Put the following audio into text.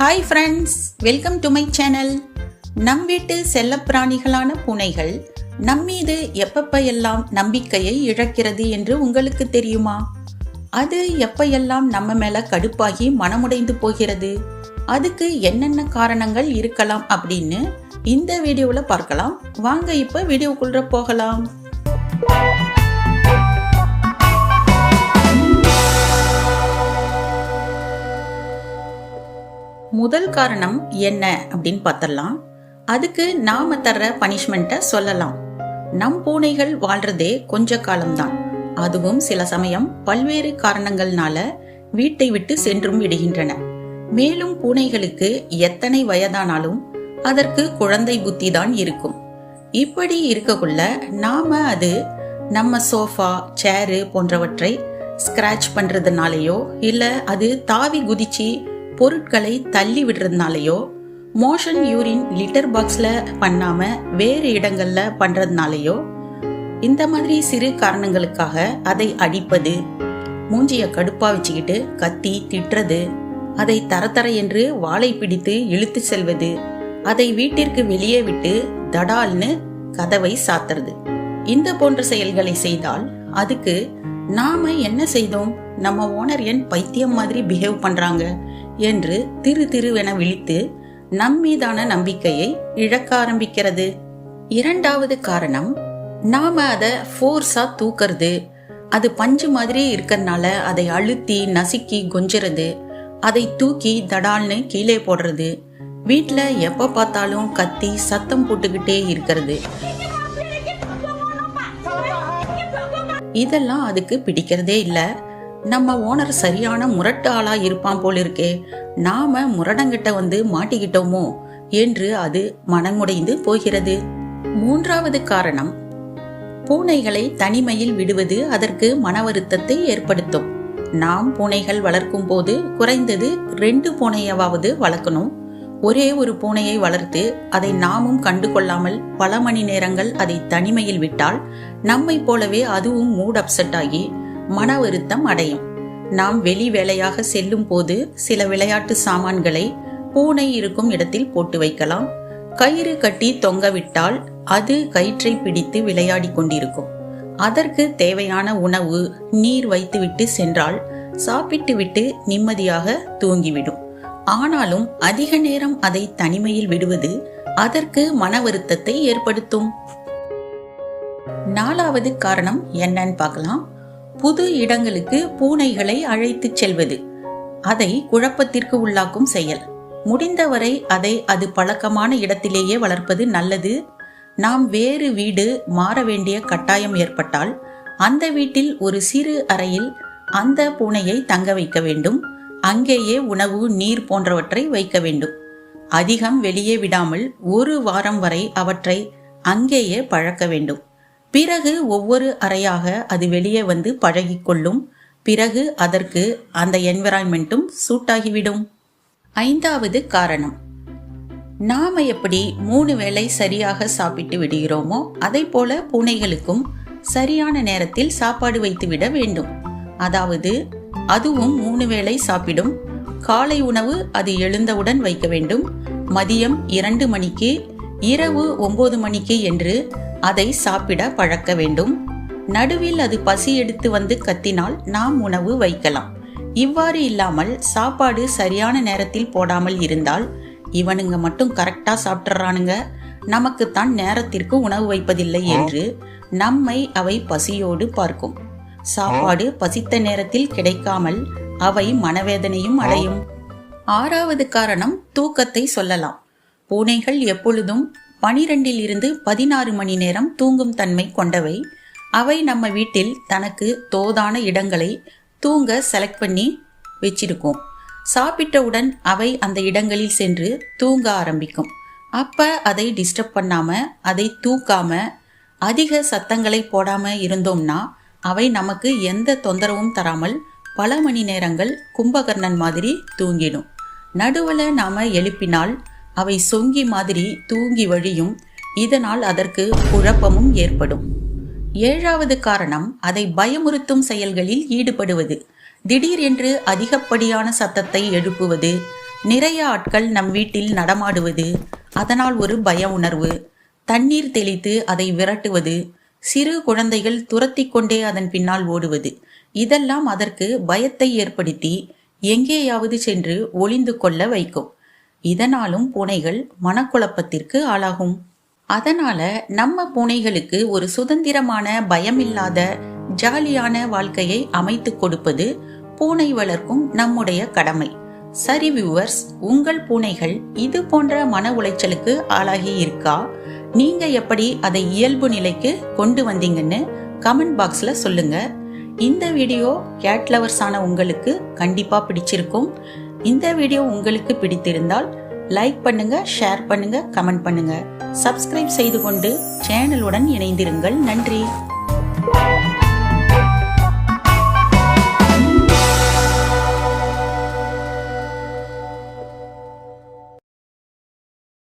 Hi friends, welcome to my channel. நம் வீட்டு செல்லப்பிராணிகளான பூனைகள் நம்மீது எப்பெல்லாம் நம்பிக்கையை இழக்கிறது என்று உங்களுக்கு தெரியுமா? அது எப்பெல்லாம் நம்ம மேல கடுப்பாகி மனமுடைந்து போகிறது, அதுக்கு என்னென்ன காரணங்கள் இருக்கலாம் அப்படின்னு இந்த வீடியோல பார்க்கலாம். வாங்க இப்ப வீடியோக்குள்ள போகலாம். முதல் காரணம் என்ன அப்படின்னு பார்த்தலாம். அதுக்கு நாம தர்ற பனிஷ்மெண்ட்டை சொல்லலாம். நம் பூனைகள் வாழ்றதே கொஞ்ச காலம்தான். அதுவும் சில சமயம் பல்வேறு காரணங்கள்னால வீட்டை விட்டு சென்றும் விடுகின்றன. மேலும் பூனைகளுக்கு எத்தனை வயதானாலும் அதற்கு குழந்தை புத்தி தான் இருக்கும். இப்படி இருக்கக்குள்ள நாம அது நம்ம சோஃபா, சேரு போன்றவற்றை ஸ்கிராச் பண்றதுனாலயோ இல்ல அது தாவி குதிச்சு பொருட்களை தள்ளி விடுறதுனாலயோ, மோஷன் யூரின் லிட்டர் பாக்ஸ்ல பண்ணாம வேறு இடங்கள்ல பண்றதுனாலயோ, இந்த மாதிரி சிறு காரணங்களுக்காக அதை அடிப்பது, மூஞ்சிய கடுப்பா வச்சுக்கிட்டு கத்தி திட்டுறது, அதை தர என்று வாளை பிடித்து இழுத்து செல்வது, அதை வீட்டிற்கு வெளியே விட்டு தடால்னு கதவை சாத்துறது, இந்த போன்ற செயல்களை செய்தால் அதுக்கு நாம என்ன செய்தோம், நம்ம ஓனர் ஏன் பைத்தியம் மாதிரி பிஹேவ் பண்றாங்க என்று திருவென விழித்து நம்மீதான நம்பிக்கையை இழக்க ஆரம்பிக்கிறது. இரண்டாவது காரணம், நாம அதை ஃபோர்ஸா தூக்கிறது. அது பஞ்சு மாதிரி இருக்கறனால அதை அழுத்தி நசுக்கி கொஞ்சறது, அதை தூக்கி தடால்னு கீழே போடுறது, வீட்டுல எப்ப பார்த்தாலும் கத்தி சத்தம் போட்டுக்கிட்டே இருக்கிறது, இதெல்லாம் அதுக்கு பிடிக்கிறதே இல்ல. நம்ம ஓனர் சரியான முரட்டு ஆளா இருப்பான் போல இருக்கே, நாம முரடங்கிட்ட வந்து மாட்டிக்கிட்டோமோ என்று அது மனமுடைந்து போகிறது. மூன்றாவது காரணம், பூனைகளை தனிமையில் விடுவது அதற்கு மன வருத்தத்தை ஏற்படுத்தும். நாம் பூனைகள் வளர்க்கும் போது குறைந்தது 2 பூனையாவது வளர்க்கணும். ஒரே ஒரு பூனையை வளர்த்து அதை நாமும் கண்டு கொள்ளாமல் பல மணி நேரங்கள் அதை தனிமையில் விட்டால் நம்மை போலவே அதுவும் மூட் அப்செட் ஆகி மன வருத்தம் அடையும். நாம் வெளி வேலையாக செல்லும் போது சில விளையாட்டு சாமான்களை பூனை இருக்கும் இடத்தில் போட்டு வைக்கலாம். கயிறு கட்டி தொங்க விட்டால் அது கயிற்றை பிடித்து விளையாடி கொண்டிருக்கும். அதற்கு தேவையான உணவு, நீர் வைத்துவிட்டு சென்றால் சாப்பிட்டு விட்டு நிம்மதியாக தூங்கிவிடும். ஆனாலும் அதிக நேரம் அதை தனிமையில் விடுவது அதற்கு மன வருத்தத்தை ஏற்படுத்தும். நாலாவது காரணம் என்னன்னு பார்க்கலாம். புது இடங்களுக்கு பூனைகளை அழைத்து செல்வது அதை குழப்பத்திற்கு உள்ளாக்கும் செயல். முடிந்தவரை அதை அது பழக்கமான இடத்திலேயே வளர்ப்பது நல்லது. நாம் வேறு வீடு மாற வேண்டிய கட்டாயம் ஏற்பட்டால் அந்த வீட்டில் ஒரு சிறு அறையில் அந்த பூனையை தங்க வைக்க வேண்டும். அங்கேயே உணவு, நீர் போன்றவற்றை வைக்க வேண்டும். அதிகம் வெளியே விடாமல் 1 வாரம் வரை அவற்றை அங்கேயே பழக்க வேண்டும். பிறகு ஒவ்வொரு அறையாக அது வெளியே வந்து பழகிக்கொள்ளும். பிறகு அதற்கு அந்த என்விரான்மெண்ட்டும் சூட்டாகிவிடும். ஐந்தாவது காரணம், நாம எப்படி 3 வேளை சரியாக சாப்பிட்டு விடுகிறோமோ அதை போல பூனைகளுக்கும் சரியான நேரத்தில் சாப்பாடு வைத்து விட வேண்டும். அதாவது அதுவும் 3 வேளை சாப்பிடும். காலை உணவு அது எழுந்தவுடன் வைக்க வேண்டும். மதியம் 2 மணிக்கு, இரவு 9 மணிக்கு என்று அதை சாப்பிட பழக்க வேண்டும். நடுவில் அது பசி எடுத்து வந்து கத்தினால் நாம் உணவு வைக்கலாம். இவ்வாறு இல்லாமல் சாப்பாடு சரியான நேரத்தில் போடாமல் இருந்தால் இவனுங்க மட்டும் கரெக்டா சாப்பிட்றானுங்க, நமக்குத்தான் நேரத்திற்கு உணவு வைப்பதில்லை என்று நம்மை அவை பசியோடு பார்க்கும். சாப்பாடு பசித்த நேரத்தில் கிடைக்காமல் அவை மனவேதனையும் அடையும். ஆறாவது காரணம், தூக்கத்தை சொல்லலாம். பூனைகள் எப்பொழுதும் 12 to 16 மணி நேரம் தூங்கும் தன்மை கொண்டவை. அவை நம்ம வீட்டில் தனக்கு தோதான இடங்களை தூங்க செலக்ட் பண்ணி வச்சிருக்கோம். சாப்பிட்டவுடன் அவை அந்த இடங்களில் சென்று தூங்க ஆரம்பிக்கும். அப்ப அதை டிஸ்டர்ப் பண்ணாம, அதை தூக்காம, அதிக சத்தங்களை போடாம இருந்தோம்னா அவை நமக்கு எந்த தொந்தரவும் தராமல் பல மணி நேரங்கள் கும்பகர்ணன் மாதிரி தூங்கிடும். நடுவுல நாம எழுப்பினால் அவை சொங்கி மாதிரி தூங்கி வழியும். இதனால் அதற்கு குழப்பமும் ஏற்படும். ஏழாவது காரணம், அதை பயமுறுத்தும் செயல்களில் ஈடுபடுவது. திடீரென்று அதிகப்படியான சத்தத்தை எழுப்புவது, நிறைய ஆட்கள் நம் வீட்டில் நடமாடுவது, அதனால் ஒரு பய உணர்வு, தண்ணீர் தெளித்து அதை விரட்டுவது, சிறு குழந்தைகள் துரத்தி கொண்டே அதன் பின்னால் ஓடுவது, இதெல்லாம் அதற்கு பயத்தை ஏற்படுத்தி எங்கேயாவது சென்று ஒளிந்து கொள்ள வைக்கும். இதனாலும் பூனைகள் மனக்குழப்பத்திற்கு ஆளாகும். அதனால நம்ம பூனைகளுக்கு ஒரு சுதந்திரமான, பயமில்லாத, ஜாலியான வாழ்க்கையை அமைத்து கொடுப்பது பூனை வளர்க்கும் நம்முடைய கடமை. சரி வியூவர்ஸ், உங்கள் பூனைகள் இது போன்ற மன உளைச்சலுக்கு ஆளாகி இருக்கா? நீங்க எப்படி அதை இயல்பு நிலைக்கு கொண்டு வந்தீங்கன்னு கமெண்ட் பாக்ஸ்ல சொல்லுங்க. இந்த வீடியோ கேட் லவர்ஸ் ஆன உங்களுக்கு கண்டிப்பா பிடிச்சிருக்கும். இந்த வீடியோ உங்களுக்கு பிடித்திருந்தால் லைக் பண்ணுங்க, ஷேர் பண்ணுங்க, கமெண்ட் பண்ணுங்க. சப்ஸ்கிரைப் செய்து கொண்டு சேனலுடன் இணைந்திருங்கள். நன்றி.